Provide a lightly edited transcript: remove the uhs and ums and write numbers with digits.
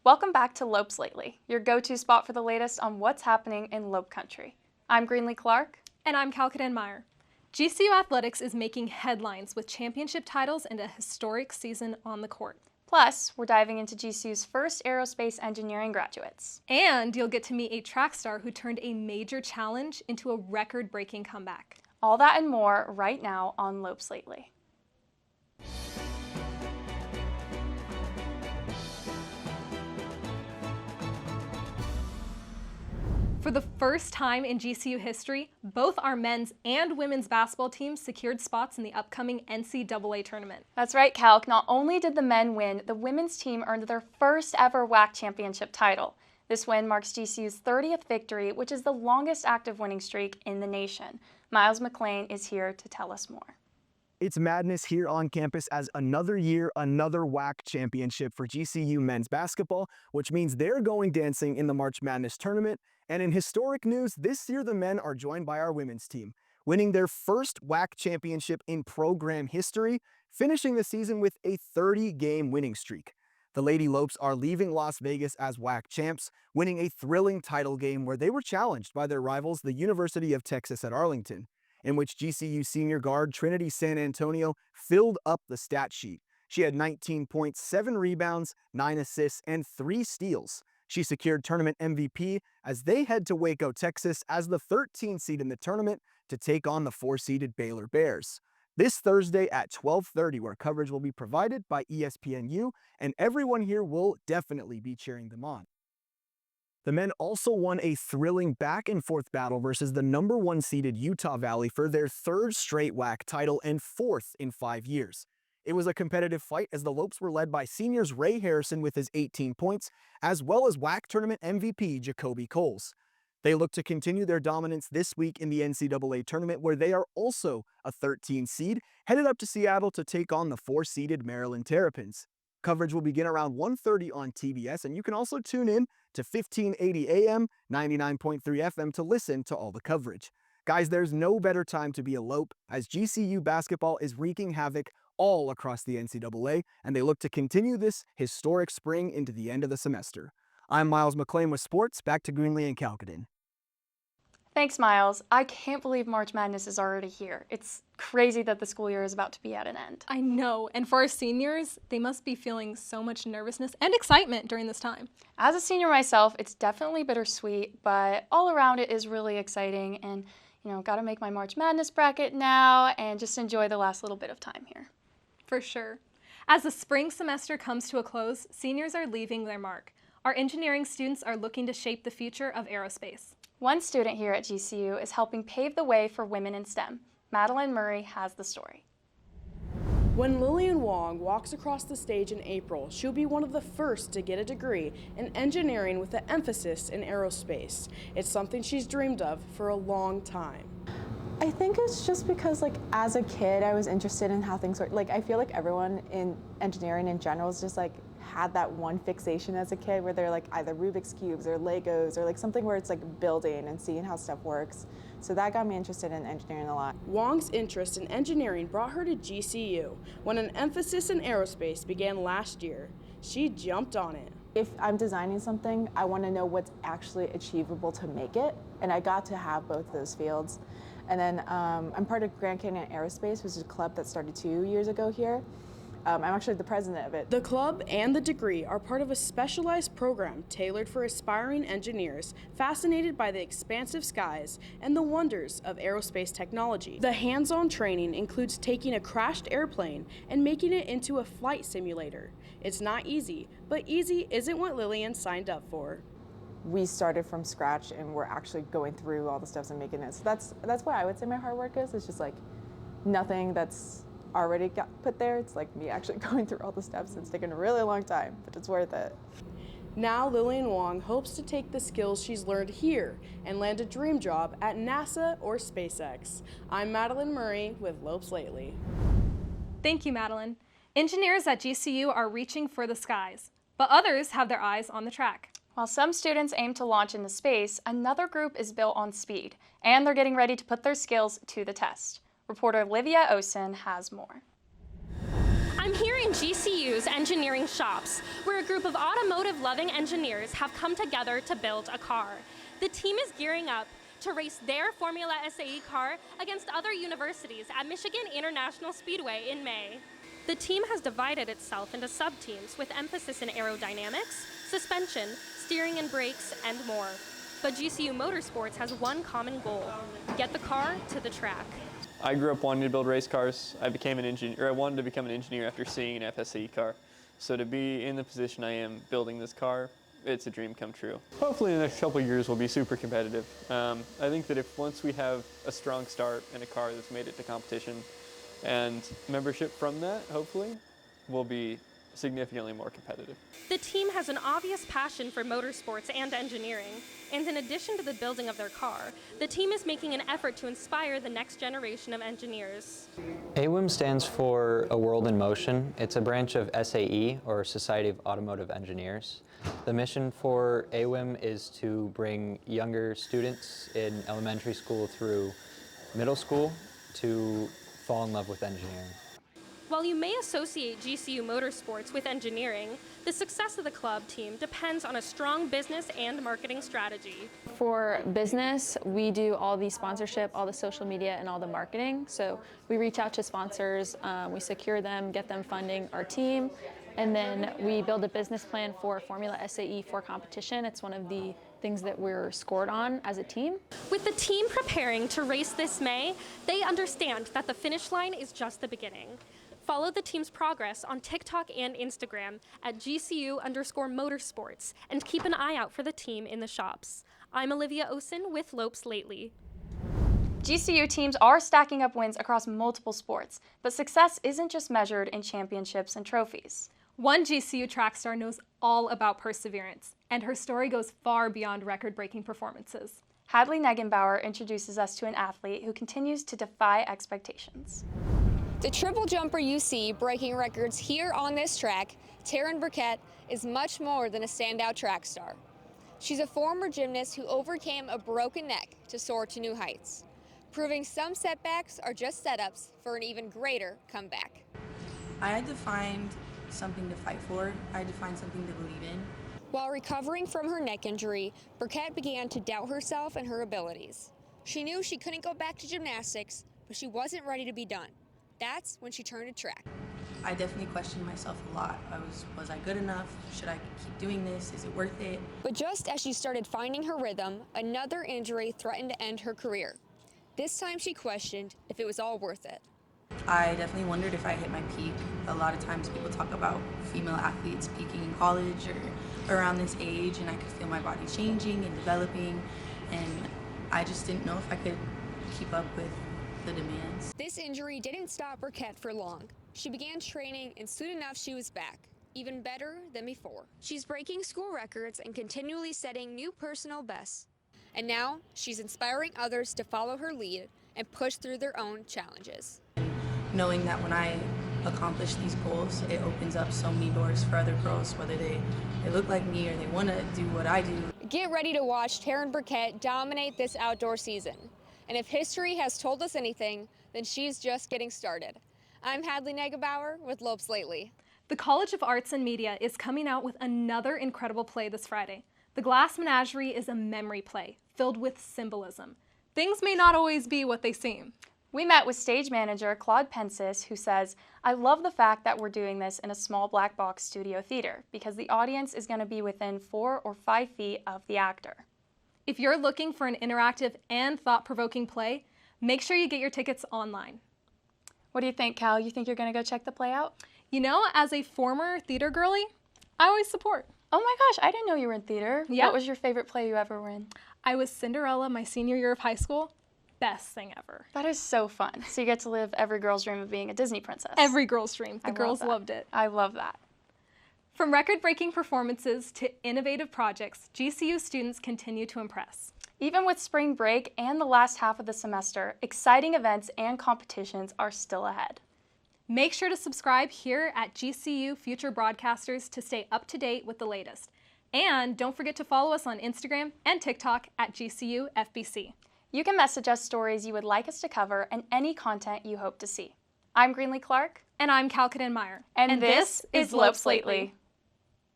Welcome back to Lopes Lately, your go-to spot for the latest on what's happening in Lope Country. I'm Greenlee Clark. And I'm Kalkidan Meyer. GCU Athletics is making headlines with championship titles and a historic season on the court. Plus, we're diving into GCU's first aerospace engineering graduates. And you'll get to meet a track star who turned a major challenge into a record-breaking comeback. All that and more right now on Lopes Lately. For the first time in GCU history, both our men's and women's basketball teams secured spots in the upcoming NCAA tournament. That's right, Calc. Not only did the men win, the women's team earned their first ever WAC championship title. This win marks GCU's 30th victory, which is the longest active winning streak in the nation. McLean is here to tell us more. It's madness here on campus as another year, another WAC championship for GCU men's basketball, which means they're going dancing in the March Madness tournament. And in historic news, this year the men are joined by our women's team, winning their first WAC championship in program history, finishing the season with a 30-game winning streak. The Lady Lopes are leaving Las Vegas as WAC champs, winning a thrilling title game where they were challenged by their rivals, the University of Texas at Arlington, in which GCU senior guard Trinity San Antonio filled up the stat sheet. She had 19 points, 7 rebounds, 9 assists, and 3 steals. She secured tournament MVP as they head to Waco, Texas as the 13th seed in the tournament to take on the 4-seeded Baylor Bears. This Thursday at 12:30, where coverage will be provided by ESPNU, and everyone here will definitely be cheering them on. The men also won a thrilling back-and-forth battle versus the number 1 seeded Utah Valley for their 3rd straight WAC title and 4th in 5 years. It was a competitive fight as the Lopes were led by seniors Ray Harrison with his 18 points, as well as WAC tournament MVP Jacoby Coles. They look to continue their dominance this week in the NCAA tournament, where they are also a 13 seed, headed up to Seattle to take on the 4-seeded Maryland Terrapins. Coverage will begin around 1:30 on TBS, and you can also tune in to 1580 AM, 99.3 FM to listen to all the coverage. Guys, there's no better time to be a Lope, as GCU basketball is wreaking havoc all across the NCAA, and they look to continue this historic spring into the end of the semester. I'm McLean with sports. Back to Greenlee and Kalkidan. Thanks, Miles. I can't believe March Madness is already here. It's crazy that the school year is about to be at an end. I know, and for our seniors, they must be feeling so much nervousness and excitement during this time. As a senior myself, it's definitely bittersweet, but all around it is really exciting, and gotta make my March Madness bracket now and just enjoy the last little bit of time here. For sure. As the spring semester comes to a close, seniors are leaving their mark. Our engineering students are looking to shape the future of aerospace. One student here at GCU is helping pave the way for women in STEM. Madeline has the story. When Lillian Wong walks across the stage in April, she'll be one of the first to get a degree in engineering with an emphasis in aerospace. It's something she's dreamed of for a long time. I think it's just because, as a kid, I was interested in how things work. I feel like everyone in engineering in general is just, had that one fixation as a kid where they're, either Rubik's Cubes or Legos or, something where it's, building and seeing how stuff works. So that got me interested in engineering a lot. Wong's interest in engineering brought her to GCU when an emphasis in aerospace began last year. She jumped on it. If I'm designing something, I want to know what's actually achievable to make it, and I got to have both of those fields. And then I'm part of Grand Canyon Aerospace, which is a club that started 2 years ago here. I'm actually the president of it. The club and the degree are part of a specialized program tailored for aspiring engineers fascinated by the expansive skies and the wonders of aerospace technology. The hands-on training includes taking a crashed airplane and making it into a flight simulator. It's not easy, but easy isn't what Lillian signed up for. We started from scratch and we're actually going through all the steps and making it. So that's why I would say my hard work is. It's just nothing that's already got put there. It's me actually going through all the steps. It's taken a really long time, but it's worth it. Now Lillian Wong hopes to take the skills she's learned here and land a dream job at NASA or SpaceX. I'm Madeline with Lopes Lately. Thank you, Madeline. Engineers at GCU are reaching for the skies, but others have their eyes on the track. While some students aim to launch into space, another group is built on speed, and they're getting ready to put their skills to the test. Reporter Olivia Osen has more. I'm here in GCU's engineering shops, where a group of automotive-loving engineers have come together to build a car. The team is gearing up to race their Formula SAE car against other universities at Michigan International Speedway in May. The team has divided itself into sub-teams with emphasis in aerodynamics, suspension, steering and brakes, and more. But GCU Motorsports has one common goal: get the car to the track. I grew up wanting to build race cars. I wanted to become an engineer after seeing an FSE car. So to be in the position I am building this car, it's a dream come true. Hopefully in the next couple of years we'll be super competitive. I think that once we have a strong start and a car that's made it to competition and membership from that, hopefully, we'll be significantly more competitive. The team has an obvious passion for motorsports and engineering, and in addition to the building of their car, the team is making an effort to inspire the next generation of engineers. AWIM stands for A World in Motion. It's a branch of SAE, or Society of Automotive Engineers. The mission for AWIM is to bring younger students in elementary school through middle school to fall in love with engineering. While you may associate GCU Motorsports with engineering, the success of the club team depends on a strong business and marketing strategy. For business, we do all the sponsorship, all the social media, and all the marketing. So we reach out to sponsors, we secure them, get them funding our team, and then we build a business plan for Formula SAE for competition. It's one of the things that we're scored on as a team. With the team preparing to race this May, they understand that the finish line is just the beginning. Follow the team's progress on TikTok and Instagram at GCU_motorsports and keep an eye out for the team in the shops. I'm Olivia Osen with Lopes Lately. GCU teams are stacking up wins across multiple sports, but success isn't just measured in championships and trophies. One GCU track star knows all about perseverance, and her story goes far beyond record-breaking performances. Hadley Neugebauer introduces us to an athlete who continues to defy expectations. The triple jumper you see breaking records here on this track, Taryn Burkett, is much more than a standout track star. She's a former gymnast who overcame a broken neck to soar to new heights, proving some setbacks are just setups for an even greater comeback. I had to find something to fight for. I had to find something to believe in. While recovering from her neck injury, Burkett began to doubt herself and her abilities. She knew she couldn't go back to gymnastics, but she wasn't ready to be done. That's when she turned to track. I definitely questioned myself a lot. Was I good enough? Should I keep doing this? Is it worth it? But just as she started finding her rhythm, another injury threatened to end her career. This time she questioned if it was all worth it. I definitely wondered if I hit my peak. A lot of times people talk about female athletes peaking in college or around this age, and I could feel my body changing and developing, and I just didn't know if I could keep up with the demands. This injury didn't stop Burkett for long. She began training, and soon enough she was back, even better than before. She's breaking school records and continually setting new personal bests. And now she's inspiring others to follow her lead and push through their own challenges. Knowing that when I accomplish these goals, it opens up so many doors for other girls, whether they look like me or they want to do what I do. Get ready to watch Taryn Burkett dominate this outdoor season. And if history has told us anything, then she's just getting started. I'm Hadley Neugebauer with Lopes Lately. The College of Arts and Media is coming out with another incredible play this Friday. The Glass Menagerie is a memory play filled with symbolism. Things may not always be what they seem. We met with stage manager Claude Pensis, who says, "I love the fact that we're doing this in a small black box studio theater because the audience is going to be within 4 or 5 feet of the actor." If you're looking for an interactive and thought-provoking play, make sure you get your tickets online. What do you think, Cal? You think you're going to go check the play out? You know, as a former theater girly, I always support. Oh my gosh, I didn't know you were in theater. Yeah. What was your favorite play you ever were in? I was Cinderella my senior year of high school. Best thing ever. That is so fun. So you get to live every girl's dream of being a Disney princess. Every girl's dream. The girls loved it. I love that. From record-breaking performances to innovative projects, GCU students continue to impress. Even with spring break and the last half of the semester, exciting events and competitions are still ahead. Make sure to subscribe here at GCU Future Broadcasters to stay up to date with the latest. And don't forget to follow us on Instagram and TikTok at GCU FBC. You can message us stories you would like us to cover and any content you hope to see. I'm Greenlee Clark. And I'm Kalkidan Meyer. And this is Lopes Lately.